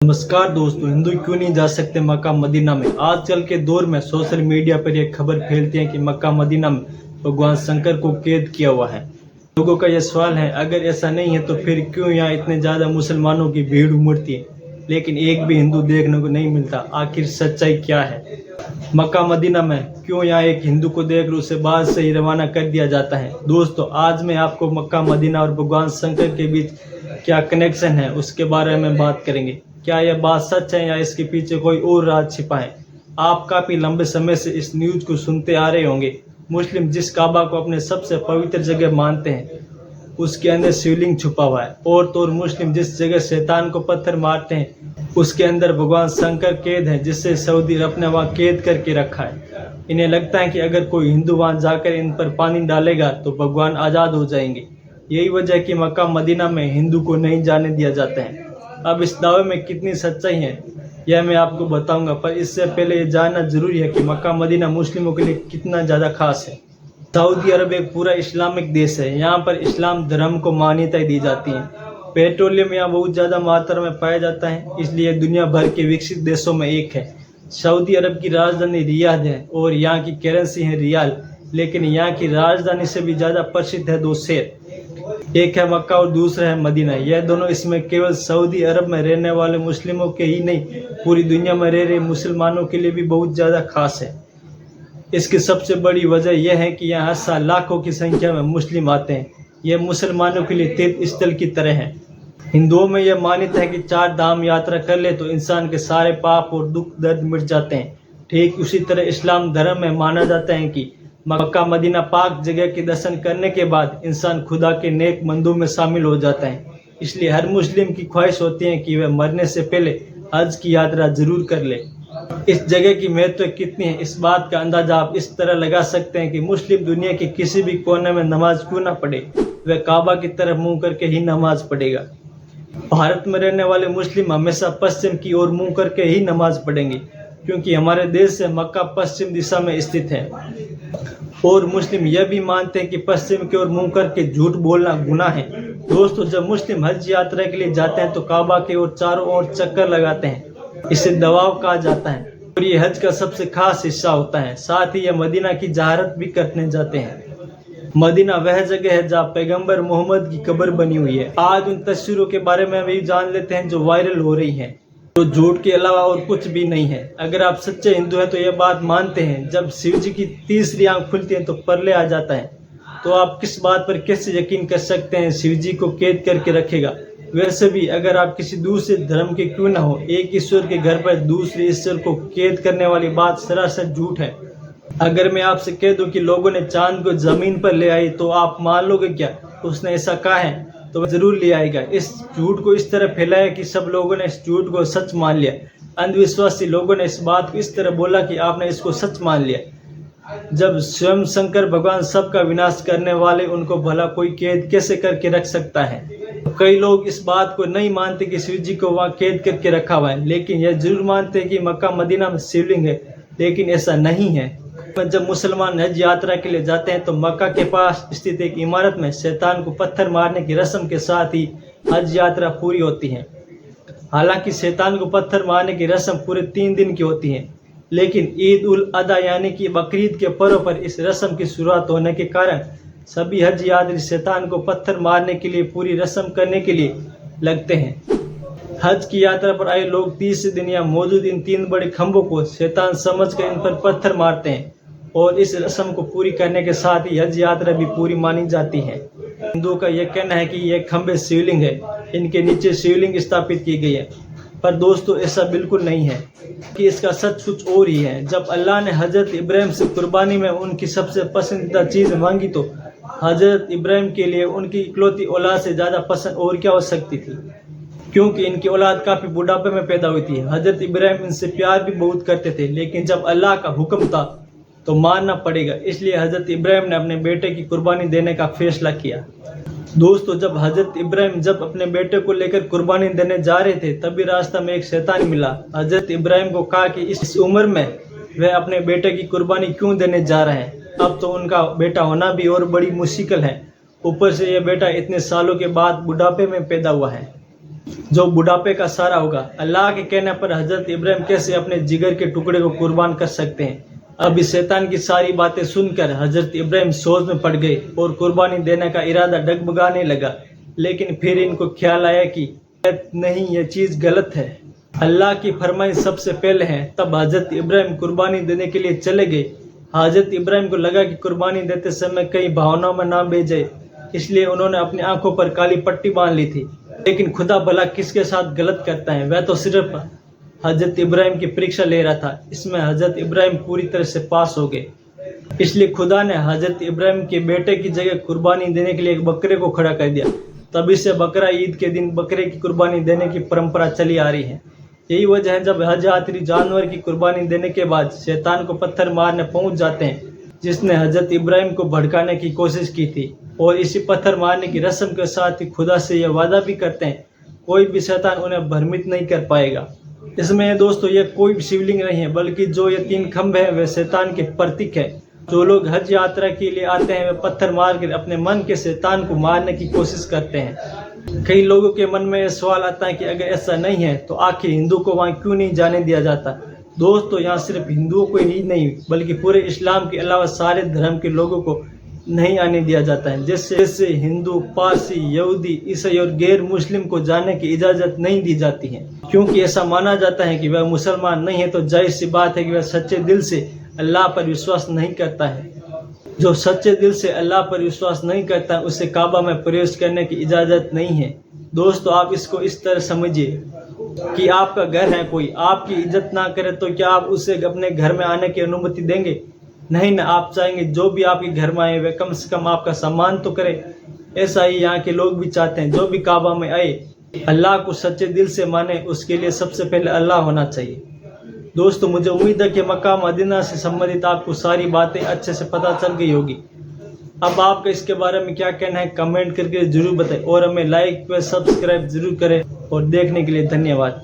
नमस्कार दोस्तों, हिंदू क्यों नहीं जा सकते मक्का मदीना में। आजकल के दौर में सोशल मीडिया पर यह खबर फैलती है कि मक्का मदीना में भगवान शंकर को कैद किया हुआ है। लोगों का यह सवाल है, अगर ऐसा नहीं है तो फिर क्यों यहाँ इतने ज़्यादा मुसलमानों की भीड़ उमड़ती है, लेकिन एक भी हिंदू देखने को नहीं मिलता। आखिर सच्चाई क्या है? मक्का मदीना में क्यों यहाँ एक हिंदू को देखकर उसे बाद से ही रवाना कर दिया जाता है? दोस्तों, आज मैं आपको मक्का मदीना और भगवान शंकर के बीच क्या कनेक्शन है उसके बारे में बात करेंगे। क्या यह बात सच है या इसके पीछे कोई और राज छिपा है? आप काफी लंबे समय से इस न्यूज को सुनते आ रहे होंगे। मुस्लिम जिस काबा को अपने सबसे पवित्र जगह मानते हैं उसके अंदर शिवलिंग छुपा हुआ है, और तो और मुस्लिम जिस जगह शैतान को पत्थर मारते हैं उसके अंदर भगवान शंकर कैद है, जिससे सऊदी अरब ने वहाँ कैद करके रखा है। इन्हें लगता है कि अगर कोई हिंदू वहाँ जाकर इन पर पानी डालेगा तो भगवान आज़ाद हो जाएंगे। यही वजह है कि मक्का मदीना में हिंदू को नहीं जाने दिया जाता है। अब इस दावे में कितनी सच्चाई है यह मैं आपको बताऊंगा, पर इससे पहले ये जानना जरूरी है कि मक्का मदीना मुस्लिमों के लिए कितना ज़्यादा खास है। सऊदी अरब एक पूरा इस्लामिक देश है। यहाँ पर इस्लाम धर्म को मान्यता दी जाती है। पेट्रोलियम यहाँ बहुत ज़्यादा मात्रा में पाया जाता है, इसलिए दुनिया भर के विकसित देशों में एक है। सऊदी अरब की राजधानी रियाद है और यहाँ की करेंसी है रियाल, लेकिन यहाँ की राजधानी से भी ज़्यादा प्रसिद्ध है दो शहर, एक है मक्का और दूसरा है मदीना। यह दोनों इसमें केवल सऊदी अरब में रहने वाले मुस्लिमों के ही नहीं, पूरी दुनिया में रह रहे मुसलमानों के लिए भी बहुत ज़्यादा खास है। इसकी सबसे बड़ी वजह यह है कि यहाँ हर साल लाखों की संख्या में मुस्लिम आते हैं। यह मुसलमानों के लिए तीर्थ स्थल की तरह है। हिंदुओं में यह मान्यता है कि 4 धाम यात्रा कर ले तो इंसान के सारे पाप और दुख दर्द मिट जाते हैं। ठीक उसी तरह इस्लाम धर्म में माना जाता है कि मक्का मदीना पाक जगह के दर्शन करने के बाद इंसान खुदा के नेक बंदों में शामिल हो जाता है। इसलिए हर मुस्लिम की ख्वाहिश होती है कि वह मरने से पहले हज की यात्रा जरूर कर ले। इस जगह की महत्व कितनी है इस बात का अंदाजा आप इस तरह लगा सकते हैं कि मुस्लिम दुनिया के किसी भी कोने में नमाज क्यों ना पढ़े, वह काबा की तरफ मुंह करके ही नमाज पढ़ेगा। भारत में रहने वाले मुस्लिम हमेशा पश्चिम की ओर मुंह करके ही नमाज पढ़ेंगे, क्योंकि हमारे देश से मक्का पश्चिम दिशा में स्थित है। और मुस्लिम यह भी मानते हैं कि पश्चिम की ओर मुंह करके झूठ बोलना गुनाह है। दोस्तों, जब मुस्लिम हज यात्रा के लिए जाते हैं तो काबा के ओर चारों ओर चक्कर लगाते हैं। इसे दवाव कहा जाता है और ये हज का सबसे खास हिस्सा होता है। साथ ही यह मदीना की ज़ियारत भी करने जाते हैं। मदीना वह जगह है जहाँ पैगंबर मोहम्मद की कब्र बनी हुई है। आज उन तस्वीरों के बारे में भी जान लेते हैं जो वायरल हो रही हैं, तो झूठ के अलावा और कुछ भी नहीं है। अगर आप सच्चे हिंदू हैं तो यह बात मानते हैं, जब शिव जी की तीसरी आंख खुलती है तो परले आ जाता है। तो आप किस बात पर कैसे यकीन कर सकते हैं शिव जी को कैद करके रखेगा? वैसे भी अगर आप किसी दूसरे धर्म के क्यों ना हो, एक ईश्वर के घर पर दूसरे ईश्वर को कैद करने वाली बात सरासर झूठ है। अगर मैं आपसे कह दूं कि लोगों ने चांद को जमीन पर ले आई तो आप मान लोगे क्या? उसने ऐसा कहा है तो जरूर ले आएगा। इस झूठ को इस तरह फैलाया कि सब लोगों ने इस झूठ को सच मान लिया। अंधविश्वासी लोगों ने इस बात को इस तरह बोला कि आपने इसको सच मान लिया। जब स्वयं शंकर भगवान सबका विनाश करने वाले, उनको भला कोई कैद कैसे करके रख सकता है? कई लोग इस बात को नहीं मानते कि शिव जी को वहाँ कैद करके रखा हुआ है, लेकिन यह जरूर मानते हैं कि मक्का मदीना में शिवलिंग है, लेकिन ऐसा नहीं है। जब मुसलमान हज यात्रा के लिए जाते हैं तो मक्का के पास स्थित एक इमारत में शैतान को पत्थर मारने की रस्म के साथ ही हज यात्रा पूरी होती है। हालांकि शैतान को पत्थर मारने की रस्म पूरे 3 दिन की होती है, लेकिन ईद उल अदा यानी कि बकरीद के पर्व पर इस रस्म की शुरुआत होने के कारण सभी हज यात्री शैतान को पत्थर मारने के लिए पूरी रस्म करने के लिए लगते हैं। हज की यात्रा पर आए लोग 30 दिन यहाँ मौजूद इन 3 बड़े खंभों को शैतान समझकर इन पर पत्थर मारते हैं, और इस रस्म को पूरी करने के साथ ही हज यात्रा भी पूरी मानी जाती है। हिंदुओं का यह कहना है कि ये खंभे शिवलिंग है, इनके नीचे शिवलिंग स्थापित की गई है, पर दोस्तों ऐसा बिल्कुल नहीं है कि इसका सच कुछ और ही है। जब अल्लाह ने हजरत इब्राहिम से कुर्बानी में उनकी सबसे पसंदीदा चीज़ मांगी तो हजरत इब्राहिम के लिए उनकी इकलौती औलाद से ज़्यादा पसंद और क्या हो सकती थी, क्योंकि इनकी औलाद काफ़ी बुढ़ापे में पैदा हुई थी। हजरत इब्राहिम इनसे प्यार भी बहुत करते थे, लेकिन जब अल्लाह का हुक्म था तो मानना पड़ेगा। इसलिए हजरत इब्राहिम ने अपने बेटे की कुर्बानी देने का फैसला किया। दोस्तों, जब हजरत इब्राहिम अपने बेटे को लेकर कुर्बानी देने जा रहे थे, तभी रास्ता में एक शैतान मिला। हजरत इब्राहिम को कहा कि इस उम्र में वह अपने बेटे की कुर्बानी क्यों देने जा रहे हैं? अब तो उनका बेटा होना भी और बड़ी मुश्किल है, ऊपर से यह बेटा इतने सालों के बाद बुढ़ापे में पैदा हुआ है। जो बुढ़ापे का सहारा होगा। अल्लाह के कहने पर हजरत इब्राहिम कैसे अपने जिगर के टुकड़े को कुर्बान कर सकते हैं। अब इस शैतान की सारी बातें सुनकर हजरत इब्राहिम सोच में पड़ गए और कुर्बानी देने का इरादा डगमगाने लगा। लेकिन फिर इनको ख्याल आया कि नहीं, यह चीज़ गलत है। अल्लाह की फरमाइश सबसे पहले है। तब हजरत इब्राहिम कुर्बानी देने के लिए चले गए। हजरत इब्राहिम को लगा कि कुर्बानी देते समय कई भावनाओं में ना बह जाए, इसलिए उन्होंने अपनी आंखों पर काली पट्टी बांध ली थी। लेकिन खुदा भला किसके साथ गलत करता है, वह तो सिर्फ हजरत इब्राहिम की परीक्षा ले रहा था। इसमें हजरत इब्राहिम पूरी तरह से पास हो गए, इसलिए खुदा ने हजरत इब्राहिम के बेटे की जगह कुर्बानी देने के लिए एक बकरे को खड़ा कर दिया। तभी से बकरा ईद के दिन बकरे की कुर्बानी देने की परंपरा चली आ रही है। यही वजह है जब हज यात्री जानवर की कुर्बानी देने के बाद शैतान को पत्थर मारने पहुंच जाते हैं, जिसने हजरत इब्राहिम को भड़काने की कोशिश की थी, और इसी पत्थर मारने की रस्म के साथ ही खुदा से यह वादा भी करते हैं कोई भी शैतान उन्हें भ्रमित नहीं कर पाएगा। इसमें दोस्तों यह कोई भी शिवलिंग नहीं है, बल्कि जो ये 3 खंभे हैं वे शैतान के प्रतीक है। जो लोग हज यात्रा के लिए आते हैं वे पत्थर मारकर अपने मन के शैतान को मारने की कोशिश करते हैं। कई लोगों के मन में यह सवाल आता है कि अगर ऐसा नहीं है तो आखिर हिंदू को वहाँ क्यों नहीं जाने दिया जाता। दोस्तों, यहाँ सिर्फ हिंदुओं को ही नहीं बल्कि पूरे इस्लाम के अलावा सारे धर्म के लोगों को नहीं आने दिया जाता है। जैसे हिंदू, पारसी, यहूदी, ईसाई और गैर मुस्लिम को जाने की इजाज़त नहीं दी जाती है, क्योंकि ऐसा माना जाता है कि वह मुसलमान नहीं है तो जाहिर सी बात है कि वह सच्चे दिल से अल्लाह पर विश्वास नहीं करता है। जो सच्चे दिल से अल्लाह पर विश्वास नहीं करता है उसे काबा में प्रवेश करने की इजाज़त नहीं है। दोस्तों, आप इसको इस तरह समझिए कि आपका घर है, कोई आपकी इज्जत ना करे तो क्या आप उसे अपने घर में आने की अनुमति देंगे? नहीं ना, आप चाहेंगे जो भी आपके घर में आए वे कम से कम आपका सम्मान तो करे। ऐसा ही यहाँ के लोग भी चाहते हैं, जो भी काबा में आए अल्लाह को सच्चे दिल से माने, उसके लिए सबसे पहले अल्लाह होना चाहिए। दोस्तों, मुझे उम्मीद है कि मक्का मदीना से संबंधित आपको सारी बातें अच्छे से पता चल गई होगी। अब आपका इसके बारे में क्या कहना है कमेंट करके जरूर बताएं, और हमें लाइक व सब्सक्राइब जरूर करें। और देखने के लिए धन्यवाद।